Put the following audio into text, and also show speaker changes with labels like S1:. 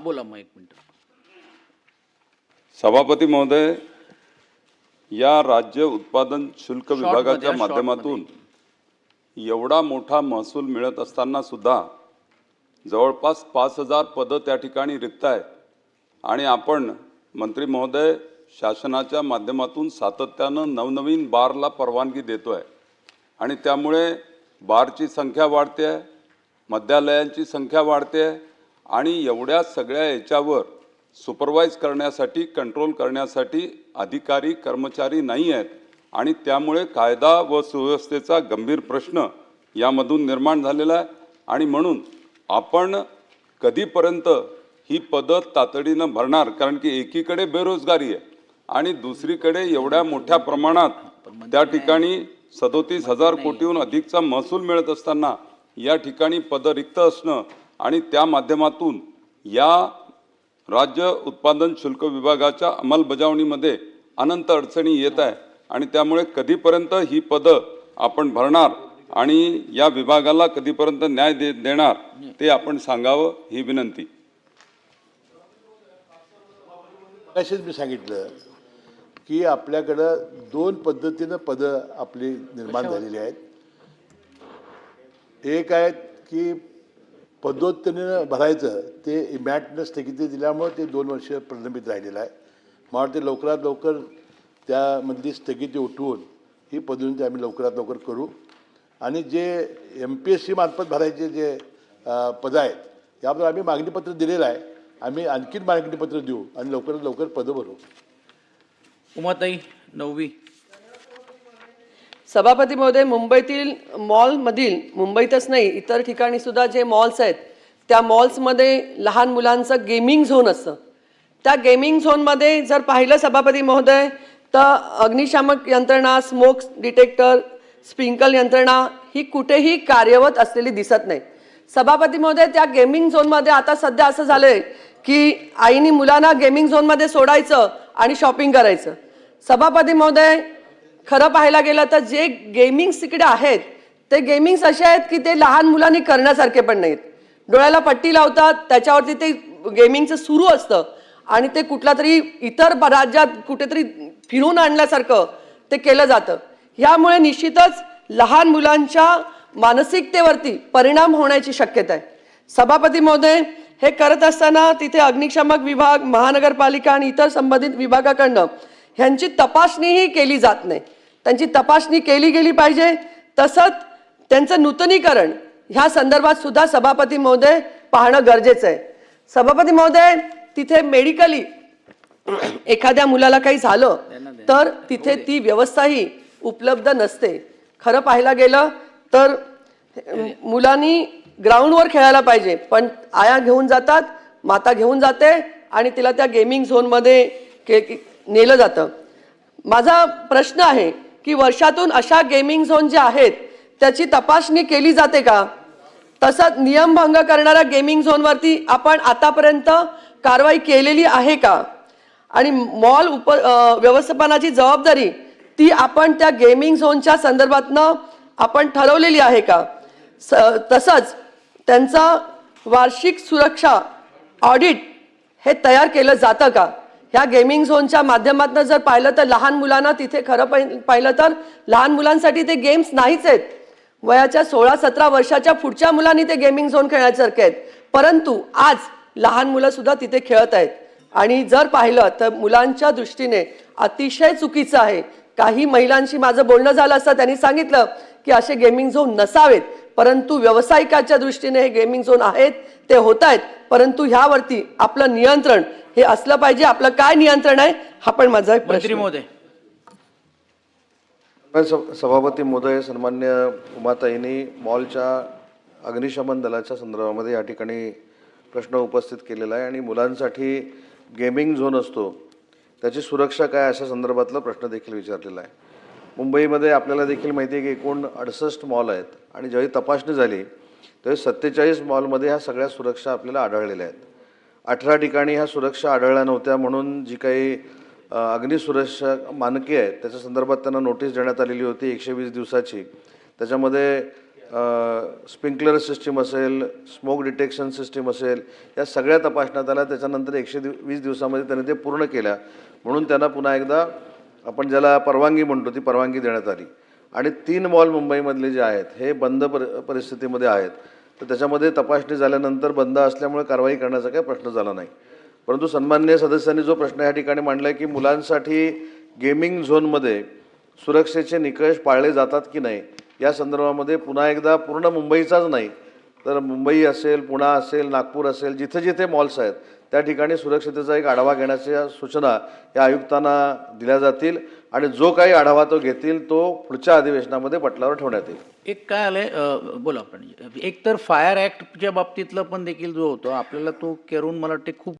S1: बोला मग एक मिनिट.
S2: सभापती महोदय, या राज्य उत्पादन शुल्क विभागाच्या
S1: शॉर्टमध्ये.
S2: माध्यमातून एवढा मोठा महसूल मिळत असताना सुद्धा जवळपास 5,000 पदं त्या ठिकाणी रिक्त आहेत आणि आपण मंत्री महोदय शासनाच्या माध्यमातून सातत्यानं नवनवीन बारला परवानगी देतोय आणि त्यामुळे बारची संख्या वाढते आहे, मद्यालयांची संख्या वाढते आहे आणि एवढ्या सगळ्या याच्यावर सुपरवाइज करण्यासाठी, कंट्रोल करण्यासाठी अधिकारी कर्मचारी नाही आहेत आणि त्यामुळे कायदा व सुव्यवस्थेचा गंभीर प्रश्न यामधून निर्माण झालेला आहे आणि म्हणून आपण कधीपर्यंत ही पदं तातडीनं भरणार, कारण की एकीकडे बेरोजगारी आहे आणि दुसरीकडे एवढ्या मोठ्या प्रमाणात त्या ठिकाणी 37,000 कोटीहून अधिकचा महसूल मिळत असताना या ठिकाणी पदं रिक्त असणं आणि त्या माध्यमातून या राज्य उत्पादन शुल्क विभागाच्या अंमलबजावणीमध्ये अनंत अडचणी येत आहे आणि त्यामुळे कधीपर्यंत ही पदं आपण भरणार आणि या विभागाला कधीपर्यंत न्याय देणार ते आपण सांगावं ही विनंती.
S3: असेच मी सांगितलं की आपल्याकडं दोन पद्धतीनं पदं आपली निर्माण झालेली आहेत. एक आहे की पदोत्तरीनं भरायचं, ते इमॅटनं स्थगिती दिल्यामुळं ते 2 वर्ष प्रलंबित राहिलेलं आहे. मला वाटते लवकरात लवकर त्यामधली स्थगिती उठवून ही पदोन्नती आम्ही लवकरात लवकर करू आणि जे MPSC मार्फत भरायचे जे पदं आहेत याबद्दल आम्ही मागणीपत्र दिलेलं आहे. आम्ही आणखीन मागणीपत्र देऊ आणि लवकरात लवकर पदं भरू.
S1: उमाताई 9वी.
S4: सभापती महोदय, मुंबईतील मॉलमधील, मुंबईतच नाही इतर ठिकाणी सुद्धा जे मॉल्स आहेत त्या मॉल्समध्ये लहान मुलांचं गेमिंग झोन असतं. त्या गेमिंग झोनमध्ये जर पाहिलं सभापती महोदय तर अग्निशामक यंत्रणा, स्मोक डिटेक्टर, स्प्रिंकल यंत्रणा ही कुठेही कार्यरत असलेली दिसत नाही. सभापती महोदय, त्या गेमिंग झोनमध्ये आता सध्या असं झालंय की आईनी मुलांना गेमिंग झोनमध्ये सोडायचं आणि शॉपिंग करायचं. सभापती महोदय, खरं पाहायला गेलं तर जे गेमिंग्स तिकडे आहेत ते गेमिंग्स असे आहेत की ते लहान मुलांनी करण्यासारखे पण नाहीत. डोळ्याला पट्टी लावतात, त्याच्यावरती ते गेमिंगचं सुरू असतं आणि ते कुठला तरी इतर राज्यात कुठेतरी फिरून आणल्यासारखं ते केलं जातं. ह्यामुळे निश्चितच लहान मुलांच्या मानसिकतेवरती परिणाम होण्याची शक्यता आहे. सभापती महोदय, हे करत असताना तिथे अग्निशामक विभाग, महानगरपालिका आणि इतर संबंधित विभागाकडनं ह्यांची तपासणीही केली जात नाही. त्यांची तपासणी केली गेली पाहिजे. तसंच त्यांचं नूतनीकरण ह्या संदर्भात सुद्धा सभापती महोदय पाहणं गरजेचं आहे. सभापती महोदय, तिथे मेडिकली एखाद्या मुलाला काही झालं तर तिथे ती व्यवस्थाही उपलब्ध नसते. खरं पाहायला गेलं तर मुलांनी ग्राउंडवर खेळायला पाहिजे, पण आया घेऊन जातात, माता घेऊन जाते आणि तिला त्या गेमिंग झोनमध्ये नेलं जातं. माझा प्रश्न आहे की वर्षातून अशा गेमिंग झोन जे आहेत त्याची तपासणी केली जाते का? तसंच नियमभंग करणाऱ्या गेमिंग झोनवरती आपण आतापर्यंत कारवाई केलेली आहे का? आणि मॉल व्यवस्थापनाची जबाबदारी ती आपण त्या गेमिंग झोनच्या संदर्भातनं आपण ठरवलेली आहे का? तसंच त्यांचा वार्षिक सुरक्षा ऑडिट हे तयार केलं जातं का? ह्या गेमिंग झोनच्या माध्यमातून जर पाहिलं तर लहान मुलांना तिथे खरं पाहिलं तर लहान मुलांसाठी ते गेम्स नाहीच आहेत. वयाच्या 16-17 वर्षाच्या पुढच्या मुलांनी ते गेमिंग झोन खेळण्यासारखे आहेत, परंतु आज लहान मुलं सुद्धा तिथे खेळत आहेत आणि जर पाहिलं तर मुलांच्या दृष्टीने अतिशय चुकीचं आहे. काही महिलांशी माझं बोलणं झालं असतं, त्यांनी सांगितलं की असे गेमिंग झोन नसावेत, परंतु व्यावसायिकाच्या दृष्टीने हे गेमिंग झोन आहेत, ते होत आहेत, परंतु ह्यावरती आपलं नियंत्रण हे असलं पाहिजे. आपलं काय नियंत्रण आहे हा पण माझा एक प्रश्न.
S1: मंत्री महोदय.
S5: सभापती महोदय, सन्मान्य उमाताईंनी मॉलच्या अग्निशमन दलाच्या संदर्भामध्ये या ठिकाणी प्रश्न उपस्थित केलेला आहे आणि मुलांसाठी गेमिंग झोन असतो त्याची सुरक्षा काय अशा संदर्भातला प्रश्न देखील विचारलेला आहे. मुंबईमध्ये आपल्याला देखील माहिती आहे की एकूण 68 मॉल आहेत आणि ज्यावेळी तपासणी झाली त्यावेळी 47 मॉलमध्ये ह्या सगळ्या सुरक्षा आपल्याला आढळलेल्या आहेत. 18 ठिकाणी ह्या सुरक्षा आढळल्या नव्हत्या म्हणून जी काही अग्निसुरक्षा मानके आहेत त्याच्या संदर्भात त्यांना नोटीस देण्यात आलेली होती 120 दिवसाची. त्याच्यामध्ये स्प्रिंकलर सिस्टीम असेल, स्मोक डिटेक्शन सिस्टीम असेल, या सगळ्या तपासण्यात आल्या. त्याच्यानंतर 120 दिवसामध्ये त्यांनी ते पूर्ण केल्या, म्हणून त्यांना पुन्हा एकदा आपण ज्याला परवानगी म्हणतो ती परवानगी देण्यात आली. आणि 3 मॉल मुंबईमधले जे आहेत हे बंद परिस्थितीमध्ये आहेत, तर त्याच्यामध्ये तपासणी झाल्यानंतर बंद असल्यामुळे कारवाई करण्याचा काही प्रश्न झाला नाही. परंतु सन्माननीय सदस्यांनी जो प्रश्न या ठिकाणी मांडला आहे की मुलांसाठी गेमिंग झोनमध्ये सुरक्षेचे निकष पाळले जातात की नाही, या संदर्भामध्ये पुन्हा एकदा पूर्ण मुंबईचाच नाही तर मुंबई असेल, पुणा असेल, नागपूर असेल, जिथे जिथे मॉल्स आहेत त्या ठिकाणी सुरक्षितेचा एक आढावा घेण्याच्या सूचना या आयुक्तांना दिल्या जातील आणि जो काही आढावा तो घेतील तो पुढच्या अधिवेशनामध्ये पटलावर ठेवण्यात येईल.
S1: एक काय आलंय बोला आपण एक तर फायर ॲक्टच्या बाबतीतलं पण देखील जो होतो आपल्याला तो करून मला वाटते खूप